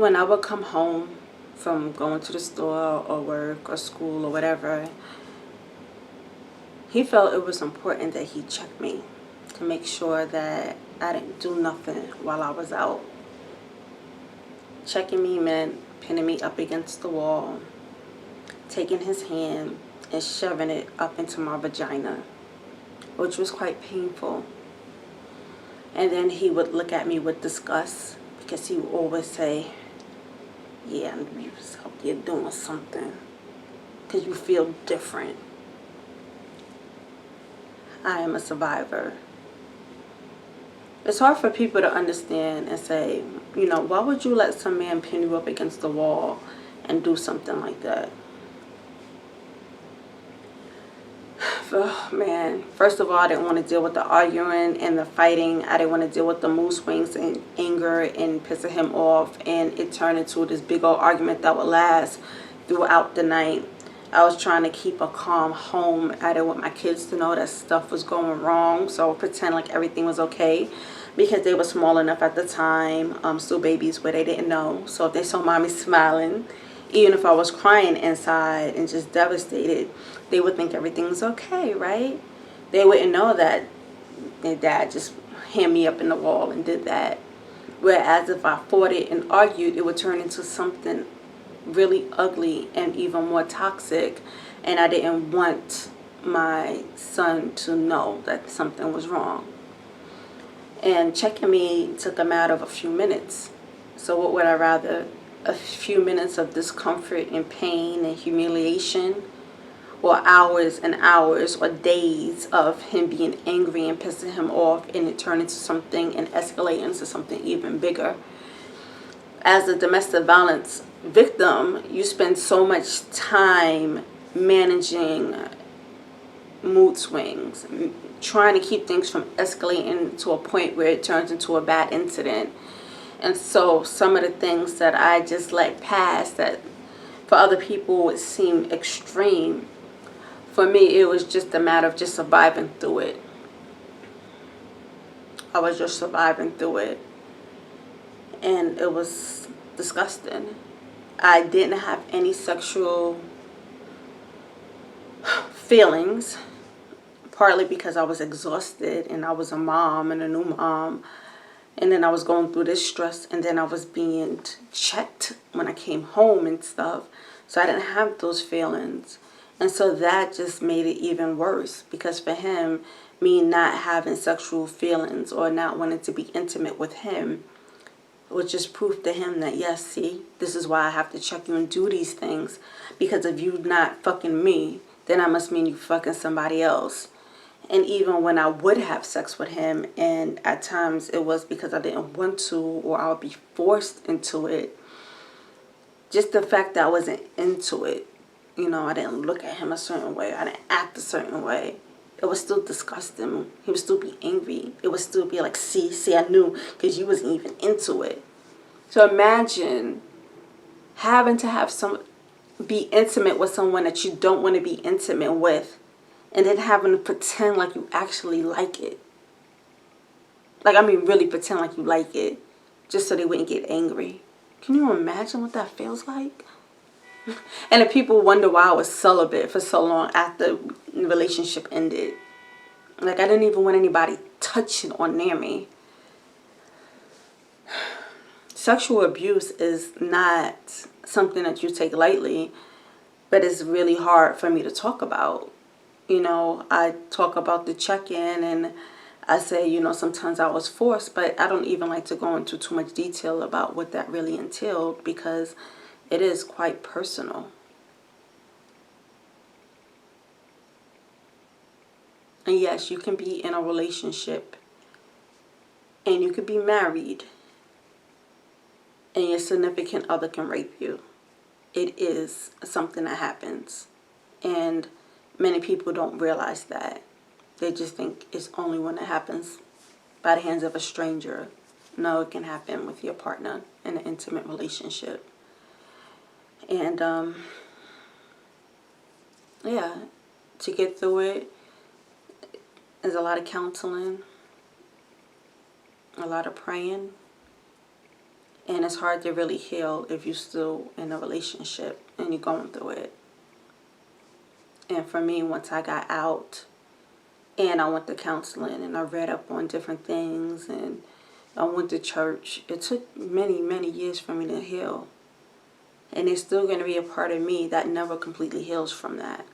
when I would come home from going to the store or work or school or whatever, he felt it was important that he checked me to make sure that I didn't do nothing while I was out. Checking me meant pinning me up against the wall, taking his hand and shoving it up into my vagina, which was quite painful. And then he would look at me with disgust because he would always say, yeah, you was out there doing something because you feel different. I am a survivor. It's hard for people to understand and say, you know, why would you let some man pin you up against the wall and do something like that? Oh, man, first of all, I didn't want to deal with the arguing and the fighting. I didn't want to deal with the mood swings and anger and pissing him off. And it turned into this big old argument that would last throughout the night. I was trying to keep a calm home. I didn't want my kids to know that stuff was going wrong. So I would pretend like everything was okay because they were small enough at the time, still babies, where they didn't know. So if they saw mommy smiling, even if I was crying inside and just devastated, they would think everything's okay, right? They wouldn't know that their dad just hammed me up in the wall and did that. Whereas if I fought it and argued, it would turn into something really ugly and even more toxic. And I didn't want my son to know that something was wrong. And checking me took a matter of a few minutes. So what would I rather? A few minutes of discomfort and pain and humiliation, or hours and hours or days of him being angry and pissing him off, and it turned into something and escalate into something even bigger. As a domestic violence victim, you spend so much time managing mood swings, trying to keep things from escalating to a point where it turns into a bad incident. And so some of the things that I just let pass that for other people would seem extreme, for me it was just a matter of just surviving through it. I was just surviving through it. And it was disgusting. I didn't have any sexual feelings, partly because I was exhausted and I was a mom and a new mom. And then I was going through this stress, and then I was being checked when I came home and stuff. So I didn't have those feelings. And so that just made it even worse, because for him, me not having sexual feelings or not wanting to be intimate with him was just proof to him that, yes, see, this is why I have to check you and do these things. Because if you not fucking me, then I must mean you fucking somebody else. And even when I would have sex with him, and at times it was because I didn't want to, or I would be forced into it, just the fact that I wasn't into it, you know, I didn't look at him a certain way, I didn't act a certain way, it would still disgust him. He would still be angry. It would still be like, see, I knew, because you wasn't even into it. So imagine having to be intimate with someone that you don't want to be intimate with, and then having to pretend like you actually like it. Like, I mean, really pretend like you like it, just so they wouldn't get angry. Can you imagine what that feels like? And if people wonder why I was celibate for so long after the relationship ended. Like, I didn't even want anybody touching or near me. Sexual abuse is not something that you take lightly, but it's really hard for me to talk about. You know, I talk about the check-in and I say, you know, sometimes I was forced, but I don't even like to go into too much detail about what that really entailed, because it is quite personal. And yes, you can be in a relationship and you could be married and your significant other can rape you. It is something that happens. And many people don't realize that. They just think it's only when it happens by the hands of a stranger. No, it can happen with your partner in an intimate relationship. And, yeah, to get through it is a lot of counseling, a lot of praying, And it's hard to really heal if you're still in a relationship and you're going through it. And for me, once I got out and I went to counseling and I read up on different things and I went to church, it took many, many years for me to heal. And there's still going to be a part of me that never completely heals from that.